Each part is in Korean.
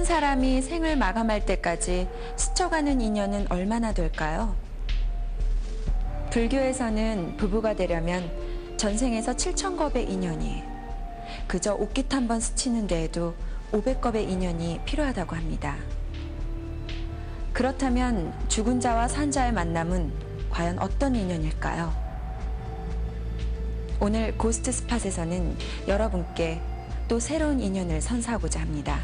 사람이 생을 마감할 때까지 스쳐가는 인연은 얼마나 될까요? 불교에서는 부부가 되려면 전생에서 7,000겁의 인연이, 그저 옷깃 한 번 스치는 데에도 500겁의 인연이 필요하다고 합니다. 그렇다면 죽은 자와 산 자의 만남은 과연 어떤 인연일까요? 오늘 고스트 스팟에서는 여러분께 또 새로운 인연을 선사하고자 합니다.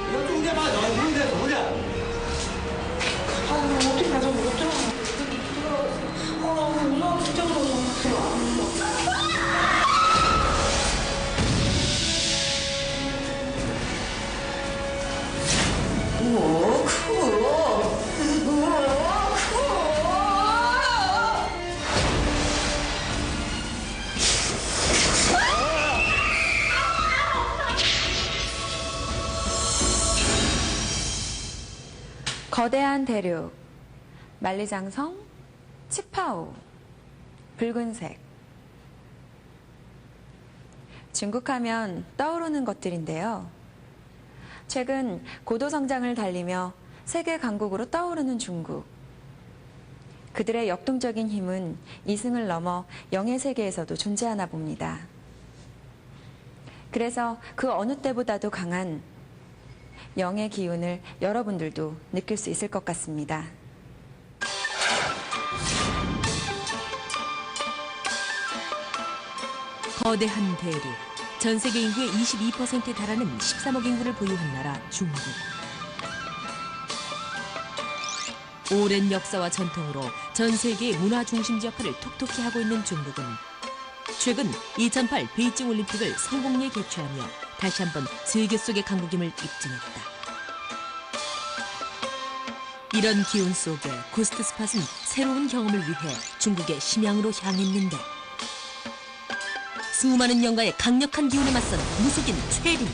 이거 좀 대봐. 너 있는데 뭐냐? 어떻게 가서 못 들어. 무서워, 진짜 무서워. 오, 크고. 거대한 대륙, 만리장성, 치파오, 붉은색. 중국하면 떠오르는 것들인데요. 최근 고도 성장을 달리며 세계 강국으로 떠오르는 중국. 그들의 역동적인 힘은 이승을 넘어 영의 세계에서도 존재하나 봅니다. 그래서 그 어느 때보다도 강한 영의 기운을 여러분들도 느낄 수 있을 것 같습니다. 거대한 대륙, 전 세계 인구의 22%에 달하는 13억 인구를 보유한 나라 중국. 오랜 역사와 전통으로 전 세계의 문화 중심지 역할을 톡톡히 하고 있는 중국은 최근 2008 베이징 올림픽을 성공리에 개최하며 다시 한번 세계 속의 강국임을 입증했다. 이런 기운 속에 고스트 스팟은 새로운 경험을 위해 중국의 심양으로 향했는데 수많은 영가의 강력한 기운에 맞선 무속인 최린.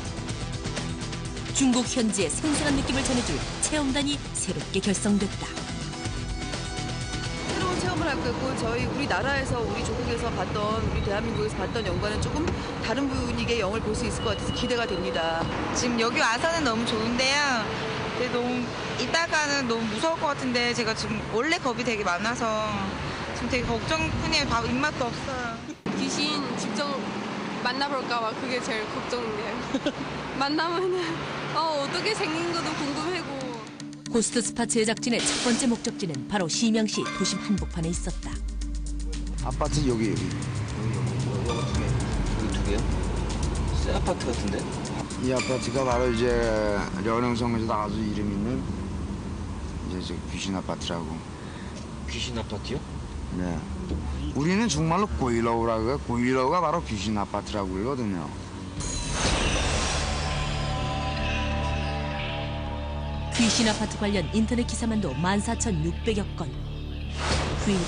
중국 현지의 생생한 느낌을 전해줄 체험단이 새롭게 결성됐다. 새로운 체험을 할 거고 우리나라에서 우리 조국에서 봤던 우리 대한민국에서 봤던 영과는 조금 다른 분위기의 영을 볼 수 있을 것 같아서 기대가 됩니다. 지금 여기 와서는 너무 좋은데요. 근데 너무 이따가는 너무 무서울 것 같은데 제가 지금 원래 겁이 되게 많아서 지금 되게 걱정뿐이에요. 밥 입맛도 없어요. 귀신 직접 만나볼까 봐 그게 제일 걱정돼요. 만나면은 어떻게 생긴 것도 궁금하고. 고스트 스팟 제작진의 첫 번째 목적지는 바로 심양시 도심 한복판에 있었다. 아파트 여기. 여기 두 개요? 새 아파트 같은데? 이 아파트가 바로 이제 려능성에서 나가서 이름 있는 이제 저 귀신 아파트라고. 귀신 아파트요? 네. 우리는 정말로 고일러우라고 해요. 고일러우가 바로 귀신 아파트라고 그러거든요. 귀신 아파트 관련 인터넷 기사만도 14,600여 건. 귀린,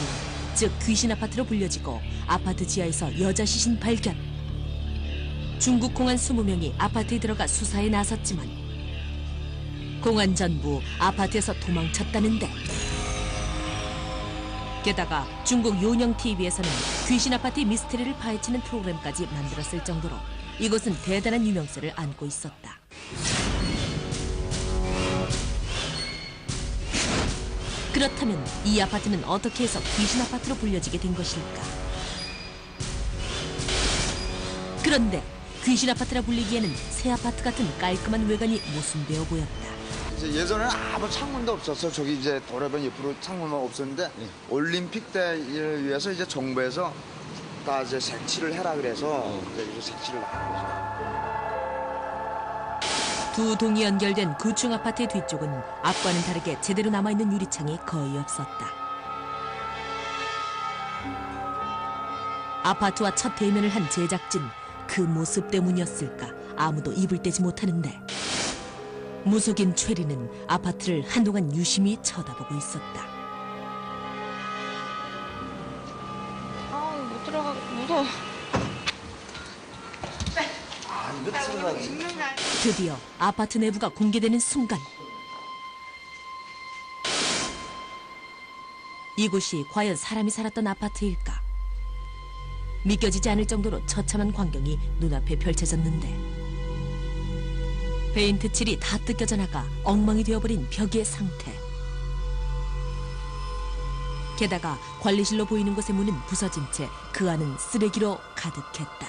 즉 귀신 아파트로 불려지고 아파트 지하에서 여자 시신 발견. 중국 공안 20명이 아파트에 들어가 수사에 나섰지만 공안 전부 아파트에서 도망쳤다는데. 게다가 중국 요령 TV에서는 귀신 아파트의 미스터리를 파헤치는 프로그램까지 만들었을 정도로 이곳은 대단한 유명세를 안고 있었다. 그렇다면 이 아파트는 어떻게 해서 귀신 아파트로 불려지게 된 것일까? 그런데 귀신 아파트라 불리기에는 새 아파트 같은 깔끔한 외관이 모순되어 보였다. 이제 예전에는 아무 창문도 없었어. 저기 이제 도로변 옆으로 창문만 없었는데 올림픽 때를 위해서 이제 정부에서 다 이제 색칠을 해라 그래서 이제 색칠을 한 거죠. 두 동이 연결된 구층 아파트의 뒤쪽은 앞과는 다르게 제대로 남아있는 유리창이 거의 없었다. 아파트와 첫 대면을 한 제작진, 그 모습 때문이었을까 아무도 입을 떼지 못하는데 무속인 최리는 아파트를 한동안 유심히 쳐다보고 있었다. 못 들어가 무서워. 이거 들어가기. 드디어 아파트 내부가 공개되는 순간 이곳이 과연 사람이 살았던 아파트일까? 믿겨지지 않을 정도로 처참한 광경이 눈앞에 펼쳐졌는데 페인트 칠이 다 뜯겨져 나가 엉망이 되어버린 벽의 상태. 게다가 관리실로 보이는 곳의 문은 부서진 채 그 안은 쓰레기로 가득했다.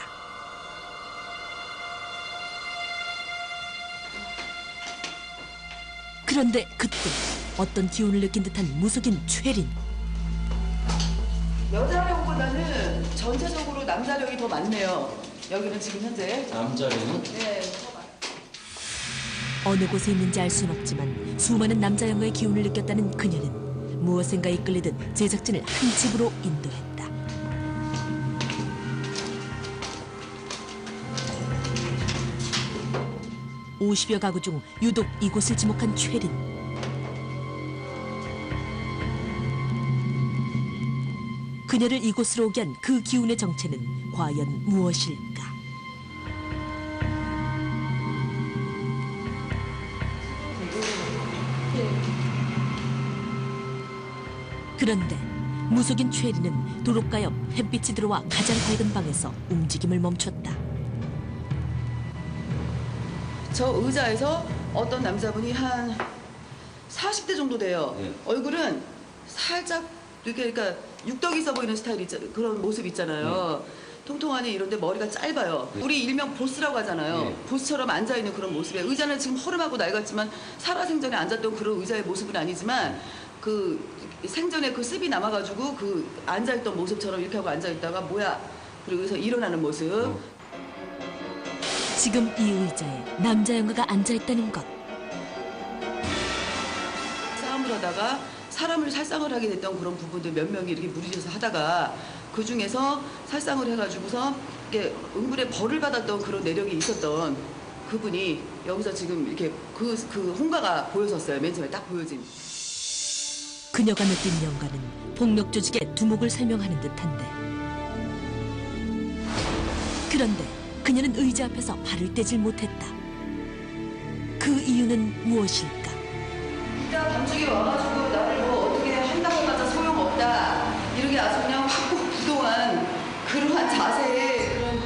그런데 그때 어떤 기운을 느낀 듯한 무속인 최린. 여자력보다는 전체적으로 남자력이 더 많네요. 여기는 지금 현재. 남자는? 네. 어느 곳에 있는지 알 수는 없지만 수많은 남자 영화의 기운을 느꼈다는 그녀는 무엇인가 이끌리듯 제작진을 한 집으로 인도했다. 50여 가구 중 유독 이곳을 지목한 최린. 그녀를 이곳으로 오게 한 그 기운의 정체는 과연 무엇일까? 그런데 무속인 최리는 도로가 옆 햇빛이 들어와 가장 밝은 방에서 움직임을 멈췄다. 저 의자에서 어떤 남자분이 한 40대 정도 돼요. 네. 얼굴은 살짝 이렇게 그러니까 육덕이 있어 보이는 스타일 그런 모습 있잖아요. 통통하니 이런데 머리가 짧아요. 네. 우리 일명 보스라고 하잖아요. 네. 보스처럼 앉아있는 그런 모습에 의자는 지금 허름하고 낡았지만 살아생전에 앉았던 그런 의자의 모습은 아니지만 그 생전에 그 습이 남아가지고 그 앉아있던 모습처럼 이렇게 하고 앉아있다가 뭐야 그리고 여기서 일어나는 모습. 지금 이 의자에 남자 영화가 앉아있다는 것. 싸움을 하다가 사람을 살상을 하게 됐던 그런 부분들 몇 명이 이렇게 무리져서 하다가 그 중에서 살상을 해가지고서 이게 은근히 벌을 받았던 그런 내력이 있었던 그분이 여기서 지금 이렇게 그 홍가가 보여졌어요. 맨 처음에 딱 보여진. 그녀가 느낀 영가는 폭력 조직의 두목을 설명하는 듯한데. 그런데 그녀는 의자 앞에서 발을 떼질 못했다. 그 이유는 무엇일까? 이따 밤중에 와가지고 나를 뭐 어떻게 한다고 해봤자 소용없다. 이렇게 아주 그냥 확 부동한 그러한 자세에 그런.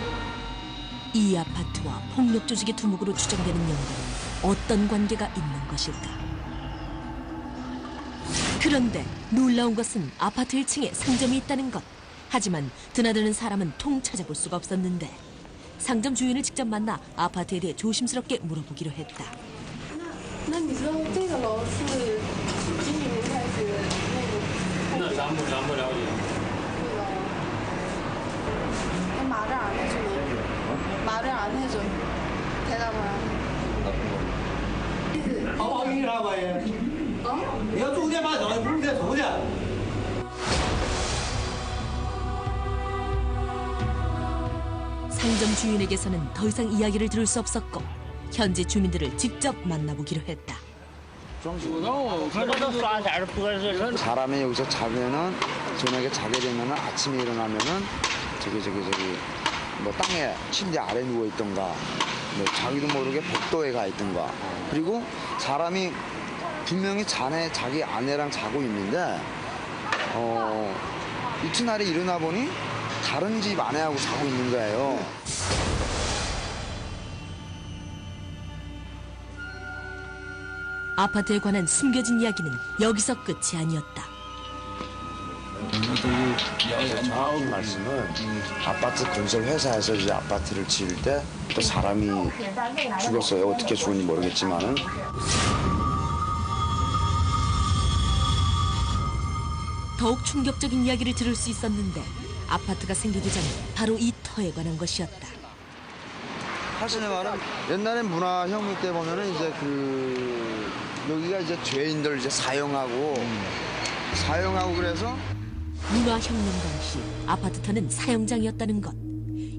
이 아파트와 폭력 조직의 두목으로 추정되는 영가는 어떤 관계가 있는 것일까? 그런데 놀라운 것은 아파트 1층에 상점이 있다는 것. 하지만 드나드는 사람은 통 찾아볼 수가 없었는데 상점 주인을 직접 만나 아파트에 대해 조심스럽게 물어보기로 했다. 那你知道这个楼是几几年开始那个？咱不了解。말을 안 해주네. 말을 안 해줘. 대답을 안 해. 好不好意思啊，关爷？你要住店嘛，走，不住店走去。 상점 주인에게서는 더 이상 이야기를 들을 수 없었고 현지 주민들을 직접 만나보기로 했다. 사람이 여기서 자면은 저녁에 자게 되면은 아침에 일어나면은 저기 뭐 땅에 침대 아래 누워 있던가 뭐 자기도 모르게 복도에 가 있던가 그리고 사람이 분명히 자기 아내랑 자고 있는데 이튿날에 일어나 보니 다른 집 아내하고 자고 있는 거예요. 아파트에 관한 숨겨진 이야기는 여기서 끝이 아니었다. 정확히 말씀은 아파트 건설 회사에서 이제 아파트를 지을 때 또 사람이 죽었어요. 어떻게 죽었는지 모르겠지만은. 더욱 충격적인 이야기를 들을 수 있었는데 아파트가 생기기 전 바로 이 터에 관한 것이었다. 사실의 말은 옛날에 문화혁명 때 보면은 이제 여기가 이제 죄인들 이제 사용하고 그래서 문화혁명 당시 아파트 터는 사형장이었다는 것.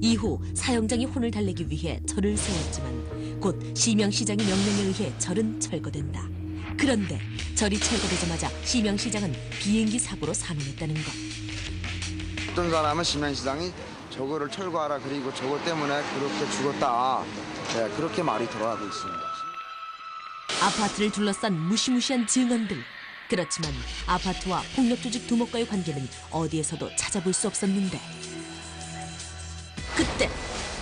이후 사형장이 혼을 달래기 위해 절을 세웠지만 곧 시명시장의 명령에 의해 절은 철거된다. 그런데 절이 철거되자마자 시명시장은 비행기 사고로 사망했다는 것. 어떤 사람은 시민시장이 저거를 철거하라 그리고 저거 때문에 그렇게 죽었다. 네, 그렇게 말이 돌아가고 있습니다. 아파트를 둘러싼 무시무시한 증언들. 그렇지만 아파트와 폭력조직 두목과의 관계는 어디에서도 찾아볼 수 없었는데 그때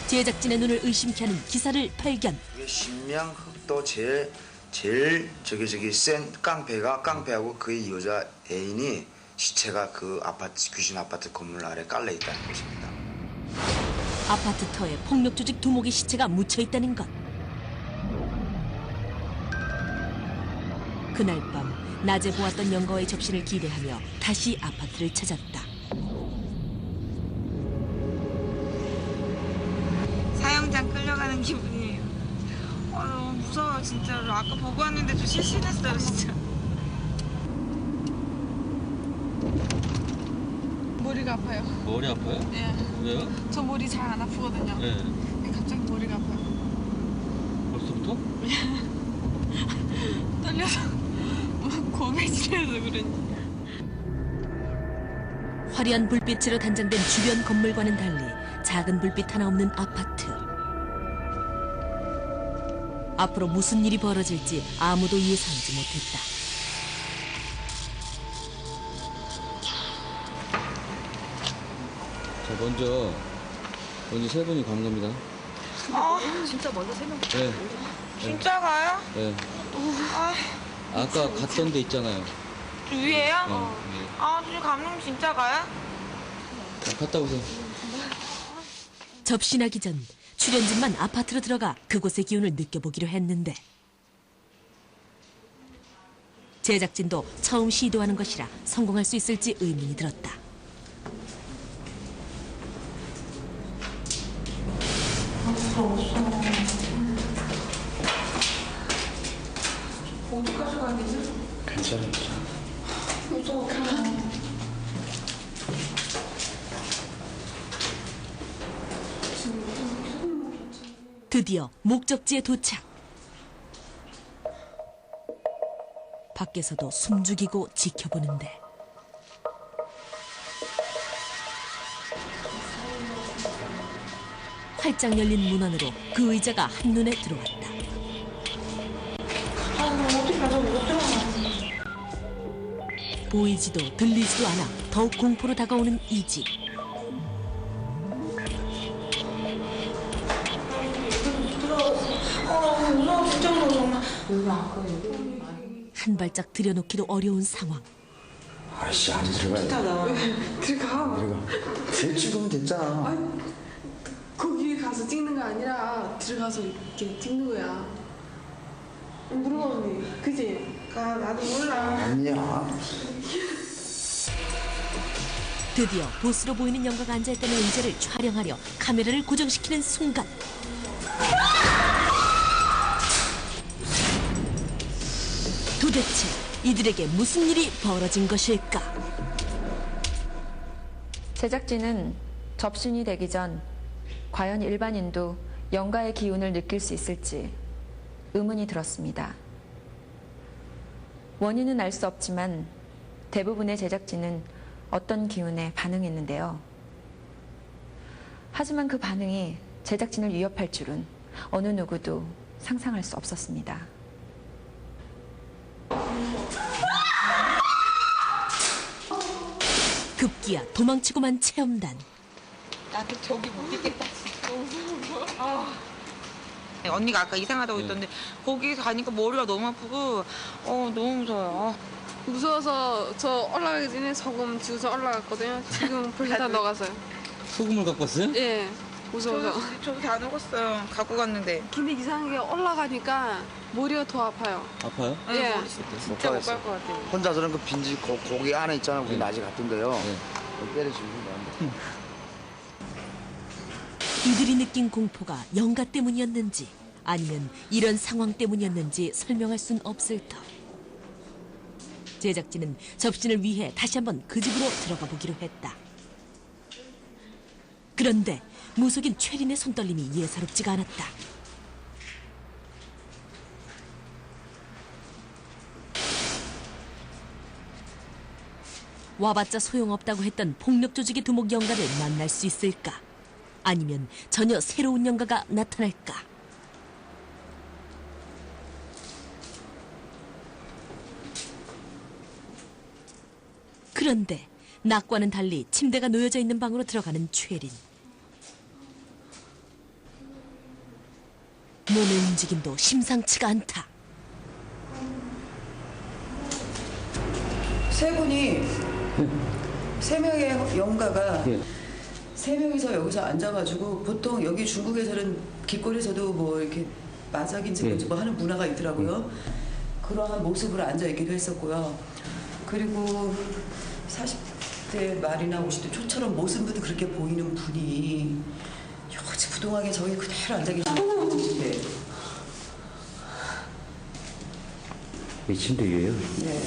제작진의 눈을 의심케 하는 기사를 발견. 신명흑도 제일 저기 센 깡패하고 그의 여자 애인이 시체가 그 아파트 귀신 아파트 건물 아래 깔려 있다는 것입니다. 아파트 터에 폭력조직 두목의 시체가 묻혀 있다는 것. 그날 밤 낮에 보았던 영가와의 접신을 기대하며 다시 아파트를 찾았다. 사형장 끌려가는 기분이에요. 너무 무서워요 진짜로. 아까 보고 왔는데 좀 실신했어요 진짜. 머리가 아파요. 머리 아파요? 예. 왜요? 저 머리 잘 안 아프거든요. 네. 근데 갑자기 머리가 아파요. 벌써부터? 떨려서 고개질해서 그런지. 화려한 불빛으로 단장된 주변 건물과는 달리 작은 불빛 하나 없는 아파트. 앞으로 무슨 일이 벌어질지 아무도 예상하지 못했다. 자, 먼저 세 분이 가는 겁니다. 진짜 먼저 세 명. 네. 진짜 가요? 네. 아 아까 갔던 데 있잖아요. 위에요? 네. 진짜 감독님 진짜 가요? 자, 갔다 오세요. 접신하기 전 출연진만 아파트로 들어가 그곳의 기운을 느껴보기로 했는데 제작진도 처음 시도하는 것이라 성공할 수 있을지 의문이 들었다. 어디까지 가야 되지? 괜찮아요. 무서워. 드디어 목적지에 도착. 밖에서도 숨죽이고 지켜보는데 활짝 열린 문 안으로 그 의자가 한눈에 들어왔다. 어떻게 가서 못 들어가. 보이지도 들리지도 않아 더욱 공포로 다가오는 이 집. 무서워 진짜 무서워. 한 발짝 들여놓기도 어려운 상황. 아이씨 안에 들어가야 돼. 들어가. 쟤 찍으면 됐잖아. 거기 가서 찍는 거 아니라 들어가서 이렇게 찍는 거야. 물어봐 언니. 그지? 나도 몰라. 아니야. 드디어 보스로 보이는 영가가 앉아있다는 의자를 촬영하려 카메라를 고정시키는 순간 도대체 이들에게 무슨 일이 벌어진 것일까? 제작진은 접신이 되기 전 과연 일반인도 영가의 기운을 느낄 수 있을지 의문이 들었습니다. 원인은 알 수 없지만 대부분의 제작진은 어떤 기운에 반응했는데요. 하지만 그 반응이 제작진을 위협할 줄은 어느 누구도 상상할 수 없었습니다. 급기야 도망치고만 체험단. 나도 저기 못 있겠다 진짜. 언니가 아까 이상하다고 했던데 거기 가니까 머리가 너무 아프고 너무 무서워요. 무서워서 저 올라가기 전에 소금 주워서 올라갔거든요. 지금 벌써 다 녹았어요. 소금을 갖고 왔어요? 예. 무서워서. 저도 다 녹았어요. 갖고 갔는데. 근데 이상하게 올라가니까 머리가 더 아파요. 아파요? 예. 진짜 못 갈 것 같아요. 혼자서는 그 빈지 고기 안에 있잖아. 우리 낮에 갔던데요. 네. 때려주는 거야. 이들이 느낀 공포가 영가 때문이었는지 아니면 이런 상황 때문이었는지 설명할 순 없을 터. 제작진은 접신을 위해 다시 한번 그 집으로 들어가 보기로 했다. 그런데 무속인 최린의 손떨림이 예사롭지가 않았다. 와봤자 소용없다고 했던 폭력 조직의 두목 영가를 만날 수 있을까? 아니면 전혀 새로운 영가가 나타날까? 그런데 낮과는 달리 침대가 놓여져 있는 방으로 들어가는 최린. 몸의 움직임도 심상치가 않다. 세 분이 세 명의 영가가 예. 세 명이서 여기서 앉아가지고 보통 여기 중국에서는 길거리에서도 뭐 이렇게 마작인지 뭔지 뭐 하는 문화가 있더라고요. 그러한 모습으로 앉아 있기도 했었고요. 그리고 40대 말이나 50대 초처럼 모습도 그렇게 보이는 분이 요지부동하게 저기 그대로 앉아 계시는 집에. 이 침대 위에요? 네.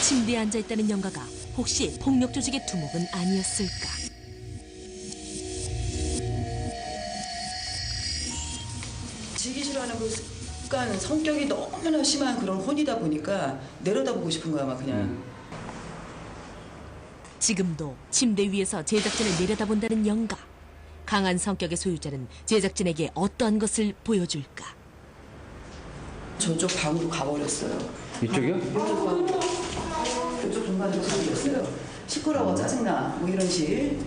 침대에 앉아있다는 영가가 혹시 폭력 조직의 두목은 아니었을까? 지기 싫어하는 그 습관, 성격이 너무나 심한 그런 혼이다 보니까 내려다보고 싶은 거야, 막 그냥. 지금도 침대 위에서 제작진을 내려다본다는 영가. 강한 성격의 소유자는 제작진에게 어떠한 것을 보여줄까? 저쪽 방으로 가버렸어요. 이쪽이요? 이쪽 공간으로 가버렸어요. 시끄러워, 짜증나, 뭐 이런 식.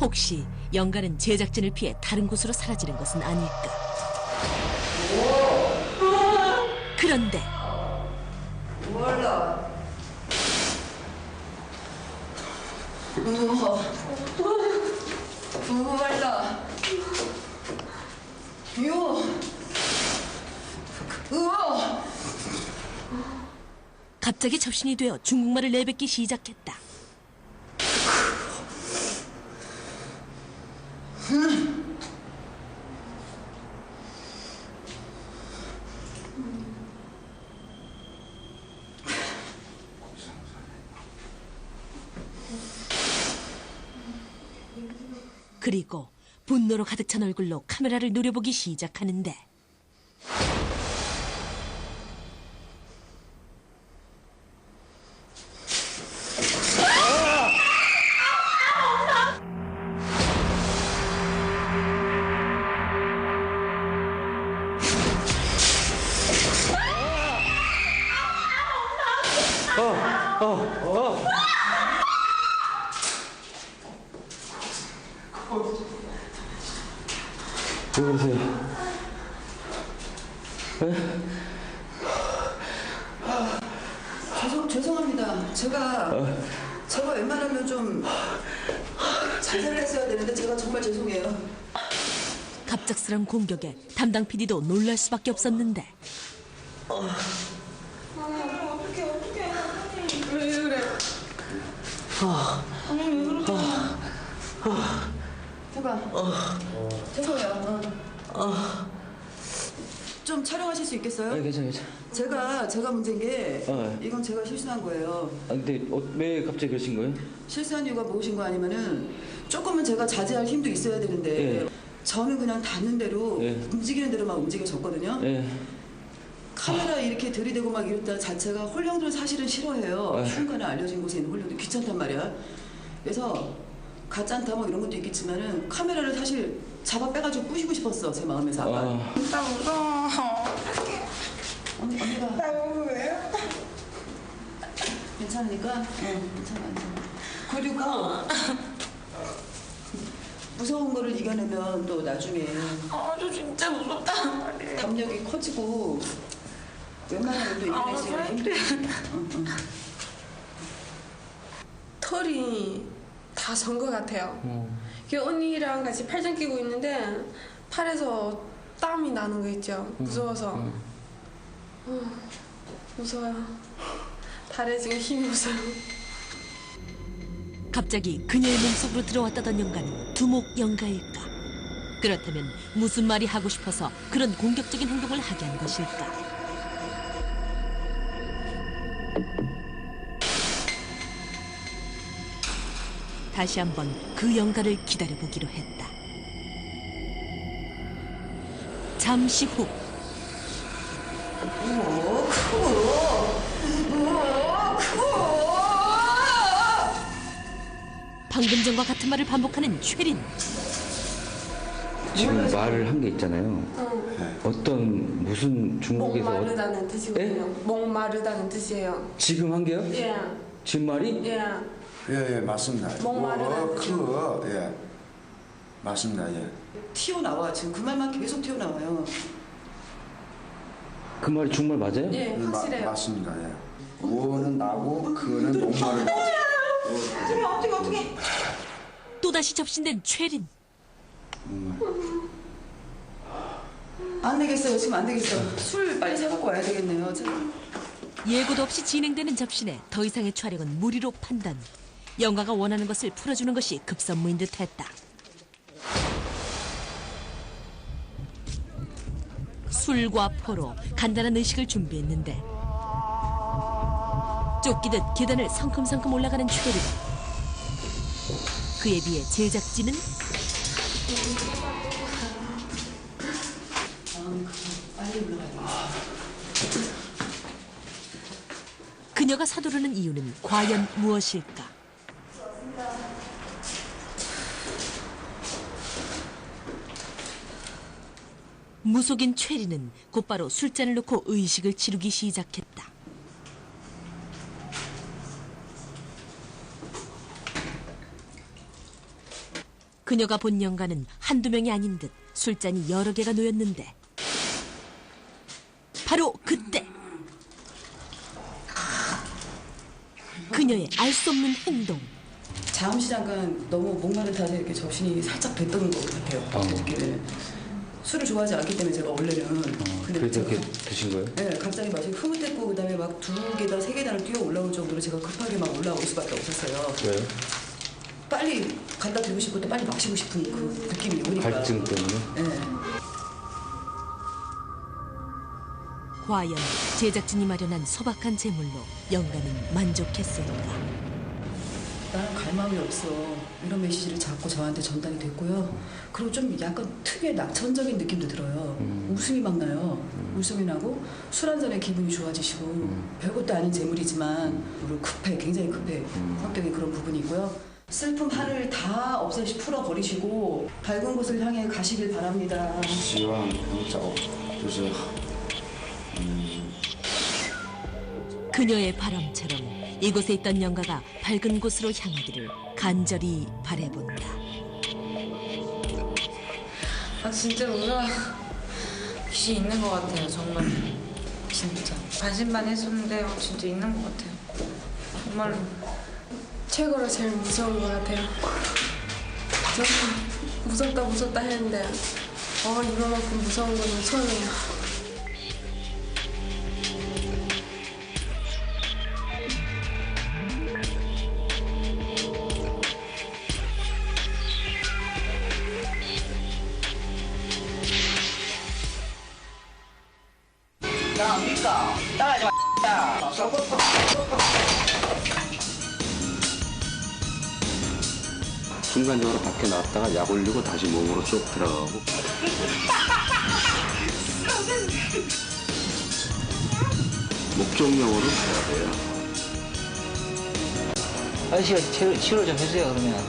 혹시 영가는 제작진을 피해 다른 곳으로 사라지는 것은 아닐까? 그런데 몰라. 몰라. 갑자기 접신이 되어 중국말을 내뱉기 시작했다. 그리고 분노로 가득 찬 얼굴로 카메라를 노려보기 시작하는데 왜 그러세요? 죄송합니다. 제가 웬만하면 좀 자제를 했어야 되는데 제가 정말 죄송해요. 갑작스런 공격에 담당 PD도 놀랄 수밖에 없었는데 어떡해. 왜 그래? 아니, 왜 그러지? 해봐. 죄송해요. 좀 촬영하실 수 있겠어요? 괜찮아요. 제가 문제인 게 네. 이건 제가 실수한 거예요. 근데 왜 갑자기 그러신 거예요? 실수한 이유가 무엇인 거 아니면은 조금은 제가 자제할 힘도 있어야 되는데 예. 저는 그냥 닿는 대로 예. 움직이는 대로만 움직여졌거든요. 예. 카메라 이렇게 들이대고 막 이랬다 자체가 홀령들은 사실은 싫어해요. 순간에 알려진 곳에 있는 홀령들 귀찮단 말이야. 그래서 가짠다 뭐 이런 것도 있겠지만은 카메라를 사실 잡아 빼가지고 부시고 싶었어 제 마음에서 아까. 나 무서워. 언니가 나 왜? 괜찮으니까? 괜찮아. 그리고 무서운 거를 이겨내면 또 나중에 저 진짜 무섭단 말이에요. 담력이 커지고 웬만하면 또 이겨내시기가 힘들지. 털이 다 전 것 같아요. 그 언니랑 같이 팔짱 끼고 있는데 팔에서 땀이 나는 거 있죠. 무서워서. 무서워요. 다리에 지금 힘이 없어요. 갑자기 그녀의 몸속으로 들어왔다던 영가는 두목 영가일까? 그렇다면 무슨 말이 하고 싶어서 그런 공격적인 행동을 하게 한 것일까? 다시 한번 그 영가를 기다려보기로 했다. 잠시 후 방금 전과 같은 말을 반복하는 최린. 지금 말을 한 게 있잖아요. 응. 어떤 무슨 중국에서 목마르다는 뜻이거든요. 목마르다는 뜻이에요. 지금 한 게요? 예. 지금 말이? 예. 예, 맞습니다. 목마르다는 예. 맞습니다. 예. 튀어나와. 지금 그 말만 계속 튀어나와요. 그 말이 중말 맞아요? 예, 확실해요. 맞습니다. 예. 오는 나고 그는 목마르다. 또다시 접신된 최린. 안 되겠어요. 지금 안 되겠어요. 술 빨리 사갖고 와야 되겠네요. 예고도 없이 진행되는 접신에 더 이상의 촬영은 무리로 판단. 영가가 원하는 것을 풀어주는 것이 급선무인 듯했다. 술과 포로 간단한 의식을 준비했는데 쫓기듯 계단을 성큼성큼 올라가는 최린. 그에 비해 제작진은 그녀가 서두르는 이유는 과연 무엇일까? 무속인 최리는 곧바로 술잔을 놓고 의식을 치르기 시작했다. 그녀가 본 영가는 한두 명이 아닌 듯 술잔이 여러 개가 놓였는데 바로 그때 그녀의 알 수 없는 행동. 잠시 잠깐 너무 목마른 탓에 이렇게 접신이 살짝 뱉던 것 같아요. 이렇게 술을 좋아하지 않기 때문에 제가 원래는. 근데 그래서 이렇게 드신 거예요? 네, 갑자기 마시 흐뭇했고 그다음에 막 2계단, 3계단을 뛰어 올라올 정도로 제가 급하게 막 올라올 수밖에 없었어요. 왜요? 빨리 갖다 드리고 싶고 또 빨리 마시고 싶은 그 느낌이 오니까. 갈증 때문에? 네. 과연 제작진이 마련한 소박한 제물로 영가는 만족했을까? 나는 갈 마음이 없어. 이런 메시지를 자꾸 저한테 전달이 됐고요. 그리고 좀 약간 특유의 낙천적인 느낌도 들어요. 웃음이 막 나요. 웃음이 나고 술 한 잔에 기분이 좋아지시고 별것도 아닌 재물이지만 그리고 급해, 굉장히 급해. 성격이 그런 부분이 있고요. 슬픔 한을 다 풀어버리시고 밝은 곳을 향해 가시길 바랍니다. 希望能找就是 그녀의 바람처럼 이곳에 있던 영가가 밝은 곳으로 향하기를 간절히 바라본다. 아 진짜 뭔가 귀신 있는 것 같아요. 정말 진짜 반신반의했었는데 진짜 있는 것 같아요. 정말로 최고로 제일 무서운 것 같아요. 저는 무섭다 했는데 이거만큼 무서운 건 처음이에요. 야, 미까 따라하지 마. 야. 순간적으로 밖에 나왔다가 약 올리고 다시 몸으로 쏙 들어가고. 목적용으로 가야 돼요. 아저씨가 치료 좀 해주세요, 그러면.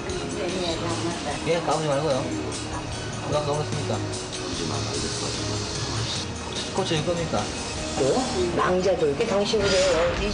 예, 까부지 말고요. 누가 까불었습니까? 고쳐줄 겁니까? 뭐? 낭자도 이렇게 당신이 그래요.